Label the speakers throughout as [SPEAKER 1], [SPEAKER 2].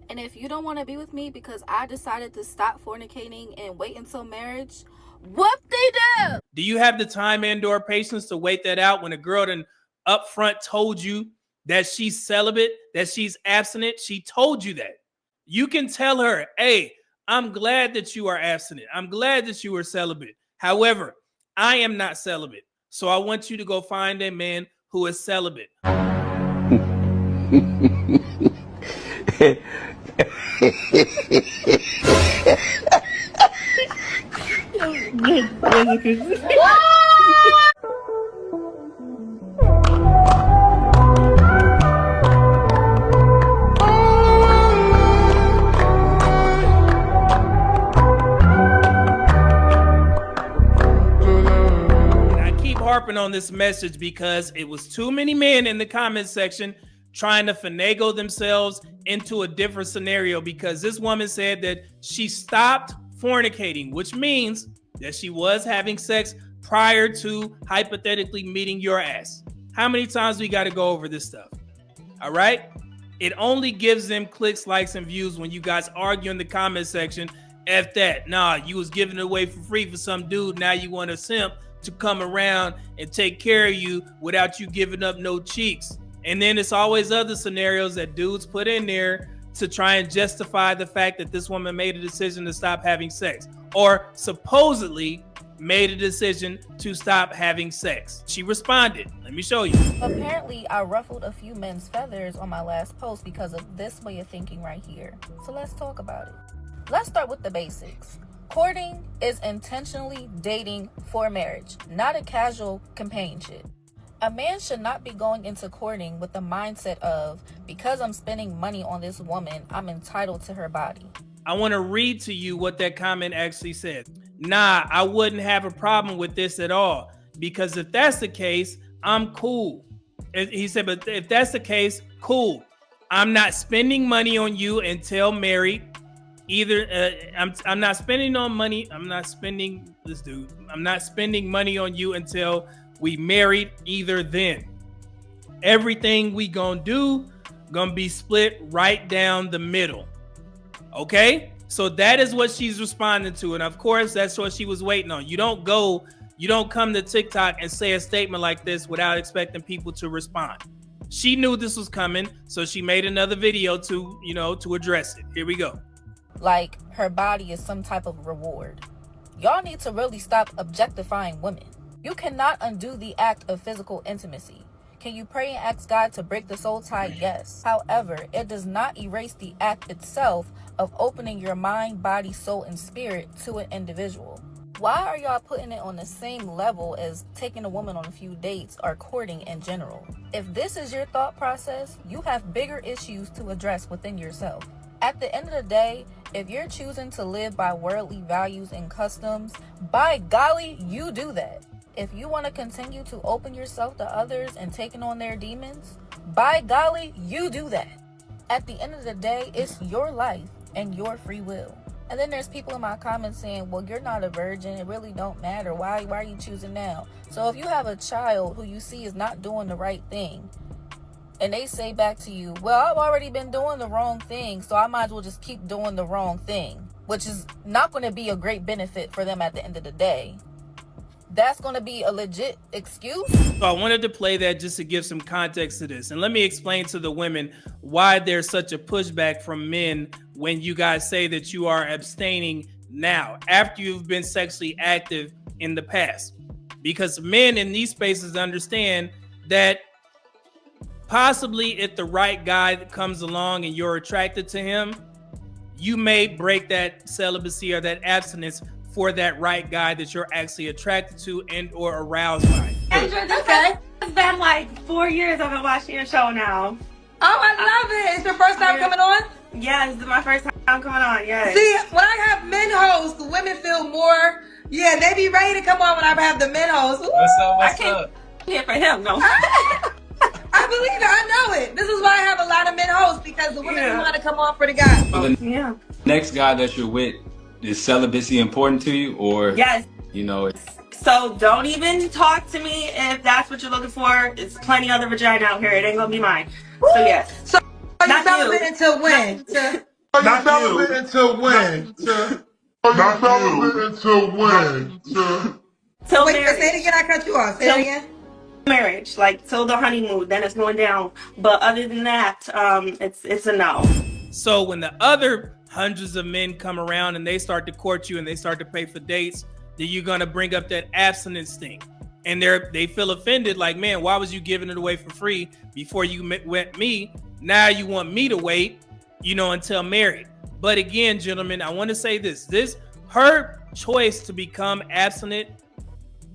[SPEAKER 1] And if you don't want to be with me because I decided to stop fornicating and wait until marriage, whoop they do.
[SPEAKER 2] Do you have the time and/or patience to wait that out when a girl done up front told you that she's celibate, that she's abstinent? She told you that. You can tell her, hey, I'm glad that you are abstinent. I'm glad that you are celibate. However, I am not celibate. So I want you to go find a man who is celibate. Harping on this message because it was too many men in the comment section trying to finagle themselves into a different scenario, because this woman said that she stopped fornicating, which means that she was having sex prior to hypothetically meeting your ass. How many times we got to go over this stuff? All right. It only gives them clicks, likes, and views when you guys argue in the comment section. F that. Nah, you was giving it away for free for some dude. Now you want a simp to come around and take care of you without you giving up no cheeks. And then it's always other scenarios that dudes put in there to try and justify the fact that this woman made a decision to stop having sex, or supposedly made a decision to stop having sex. She responded. Let me show you.
[SPEAKER 1] Apparently, I ruffled a few men's feathers on my last post because of this way of thinking right here. So let's talk about it. Let's start with the basics. Courting is intentionally dating for marriage, not a casual companionship. A man should not be going into courting with the mindset of, because I'm spending money on this woman, I'm entitled to her body.
[SPEAKER 2] I want to read to you what that comment actually said. Nah, I wouldn't have a problem with this at all, because if that's the case, I'm cool. He said, but if that's the case, cool. I'm not spending money on you until married. I'm not spending money on you until we married, either then. Everything we gonna do gonna be split right down the middle. Okay? So that is what she's responding to. And of course, that's what she was waiting on. You don't come to TikTok and say a statement like this without expecting people to respond. She knew this was coming, so she made another video to address it. Here we go.
[SPEAKER 1] Like her body is some type of reward. Y'all need to really stop objectifying women. You cannot undo the act of physical intimacy. Can you pray and ask God to break the soul tie? Yes. However, it does not erase the act itself of opening your mind, body, soul, and spirit to an individual. Why are y'all putting it on the same level as taking a woman on a few dates or courting in general? If this is your thought process, you have bigger issues to address within yourself. At the end of the day, if you're choosing to live by worldly values and customs, by golly, you do that. If you want to continue to open yourself to others and taking on their demons, by golly, you do that. At the end of the day, it's your life and your free will. And then there's people in my comments saying, well, you're not a virgin. It really don't matter. Why are you choosing now? So if you have a child who you see is not doing the right thing, and they say back to you, well, I've already been doing the wrong thing, so I might as well just keep doing the wrong thing, which is not going to be a great benefit for them at the end of the day. That's going to be a legit excuse.
[SPEAKER 2] So I wanted to play that just to give some context to this. And let me explain to the women why there's such a pushback from men when you guys say that you are abstaining now, after you've been sexually active in the past. Because men in these spaces understand that possibly if the right guy comes along and you're attracted to him, you may break that celibacy or that abstinence for that right guy that you're actually attracted to and or aroused by.
[SPEAKER 3] Andrew, it's been like 4 years I've been watching your show now.
[SPEAKER 4] Oh, I love it. It's your first time coming on?
[SPEAKER 3] Yeah, this is my first time coming on, yes.
[SPEAKER 4] See, when I have men hosts, the women feel more, they be ready to come on when I have the men hosts. Ooh,
[SPEAKER 3] What's up? Here for him, no.
[SPEAKER 4] I believe it. I know it. This is why I have a lot of men hosts, because the women want to come on for the guys.
[SPEAKER 5] So the next guy that you're with, is celibacy important to you, or
[SPEAKER 3] yes,
[SPEAKER 5] it's
[SPEAKER 3] so don't even talk to me if that's what you're looking for. It's plenty other vagina out here. It ain't gonna be mine. So yes.
[SPEAKER 4] So are you celibate until when?
[SPEAKER 6] Not celibate until when? Not celibate until when?
[SPEAKER 3] Till
[SPEAKER 4] Wait, say it
[SPEAKER 3] marriage.
[SPEAKER 4] again. I cut you off. Say it again.
[SPEAKER 3] Marriage, like till the honeymoon, then it's going down. But other than that, it's a no.
[SPEAKER 2] So when the other hundreds of men come around and they start to court you and they start to pay for dates, then you're gonna bring up that abstinence thing, and they feel offended. Like, man, why was you giving it away for free before you met me? Now you want me to wait, until married. But again, gentlemen, I want to say this: her choice to become abstinent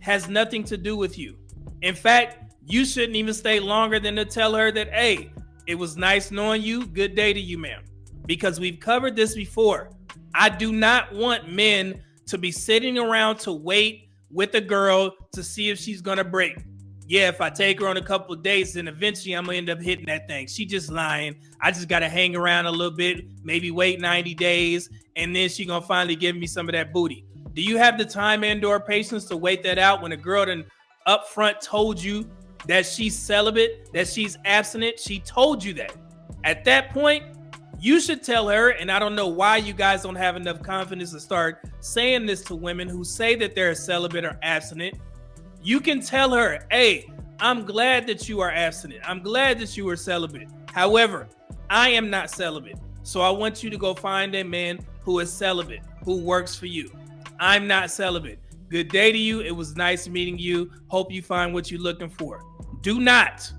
[SPEAKER 2] has nothing to do with you. In fact, you shouldn't even stay longer than to tell her that, hey, it was nice knowing you. Good day to you, ma'am. Because we've covered this before. I do not want men to be sitting around to wait with a girl to see if she's going to break. Yeah, if I take her on a couple of dates, then eventually I'm going to end up hitting that thing. She just lying. I just got to hang around a little bit, maybe wait 90 days, and then she going to finally give me some of that booty. Do you have the time and/or patience to wait that out when a girl done up front told you that she's celibate, that she's abstinent? She told you that. At that point, you should tell her, and I don't know why you guys don't have enough confidence to start saying this to women who say that they're celibate or abstinent. You can tell her, hey, I'm glad that you are abstinent. I'm glad that you are celibate. However, I am not celibate. So I want you to go find a man who is celibate, who works for you. I'm not celibate. Good day to you. It was nice meeting you. Hope you find what you're looking for. Do not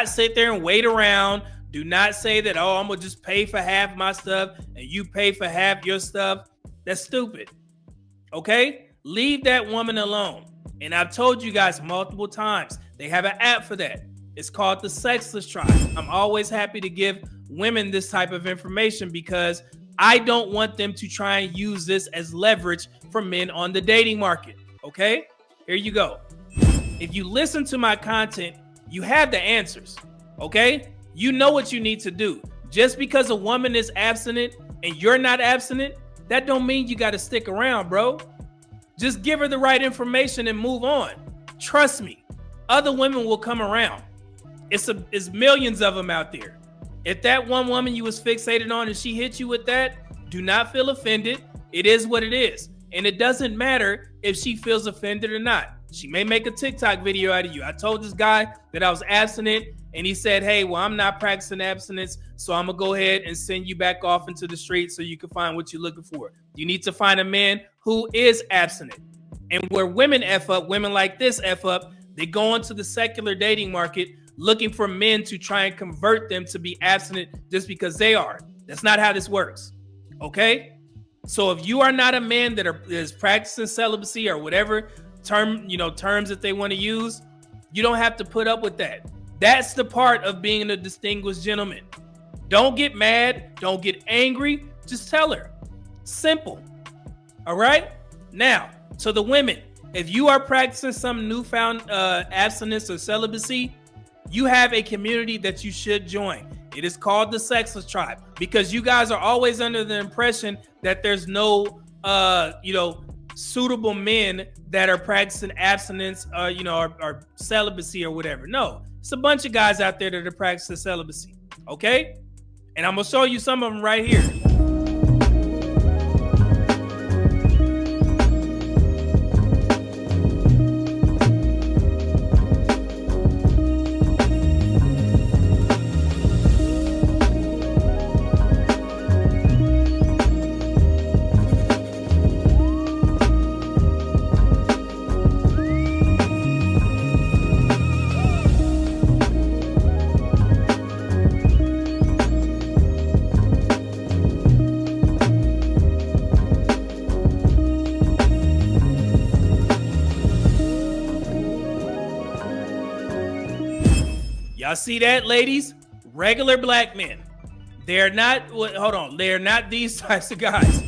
[SPEAKER 2] sit there and wait around. Do not say that, oh, I'm going to just pay for half my stuff and you pay for half your stuff. That's stupid. Okay? Leave that woman alone. And I've told you guys multiple times, they have an app for that. It's called the Sexless Tribe. I'm always happy to give women this type of information because I don't want them to try and use this as leverage for men on the dating market. Okay? Here you go. If you listen to my content, you have the answers. Okay? You know what you need to do. Just because a woman is abstinent and you're not abstinent, that don't mean you got to stick around, bro. Just give her the right information and move on. Trust me, other women will come around. It's millions of them out there. If that one woman you was fixated on and she hit you with that, do not feel offended. It is what it is. And it doesn't matter if she feels offended or not. She may make a TikTok video out of you. I told this guy that I was abstinent and he said, hey, well, I'm not practicing abstinence, so I'm going to go ahead and send you back off into the street so you can find what you're looking for. You need to find a man who is abstinent. And where women F up, women like this F up, they go into the secular dating market looking for men to try and convert them to be abstinent just because they are. That's not how this works. Okay? So if you are not a man that is practicing celibacy or whatever terms that they want to use, you don't have to put up with that. That's the part of being a distinguished gentleman. Don't get mad. Don't get angry. Just tell her. Simple. All right? Now, to the women, if you are practicing some newfound abstinence or celibacy, you have a community that you should join. It is called the Sexless Tribe because you guys are always under the impression that there's no, suitable men that are practicing abstinence, or celibacy or whatever. No, it's a bunch of guys out there that are practicing celibacy. Okay? And I'm going to show you some of them right here. Y'all see that, ladies? Regular black men. They're not, hold on, they're not these types of guys.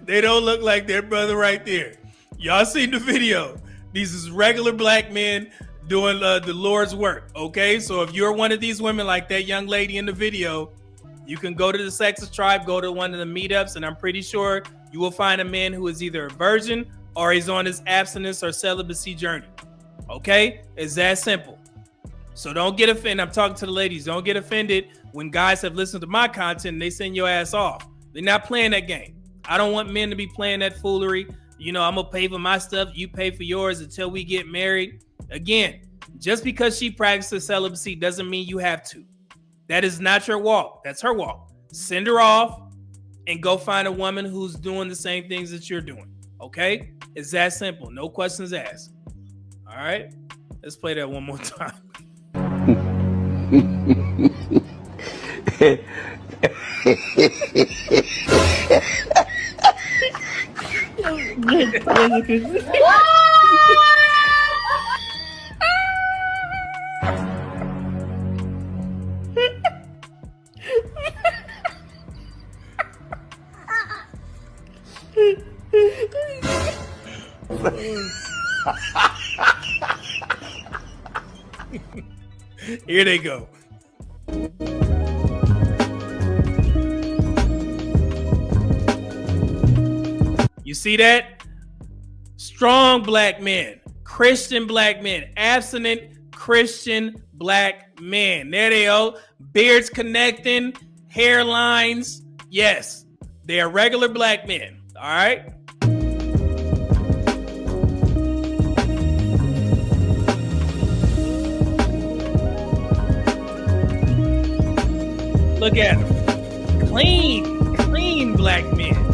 [SPEAKER 2] They don't look like their brother right there. Y'all seen the video. These is regular black men doing the Lord's work, okay? So if you're one of these women like that young lady in the video, you can go to the Sexless Tribe, go to one of the meetups, and I'm pretty sure you will find a man who is either a virgin or he's on his abstinence or celibacy journey, okay? It's that simple. So don't get offended. I'm talking to the ladies. Don't get offended when guys have listened to my content and they send your ass off. They're not playing that game. I don't want men to be playing that foolery. You know, I'm going to pay for my stuff. You pay for yours until we get married. Again, just because she practices celibacy doesn't mean you have to. That is not your walk. That's her walk. Send her off and go find a woman who's doing the same things that you're doing. Okay? It's that simple. No questions asked. All right? Let's play that one more time. Here they go. You see that? Strong black men, Christian black men, abstinent Christian black men. There they go. Beards connecting, hairlines. Yes, they are regular black men. All right. Look at them. Clean black men.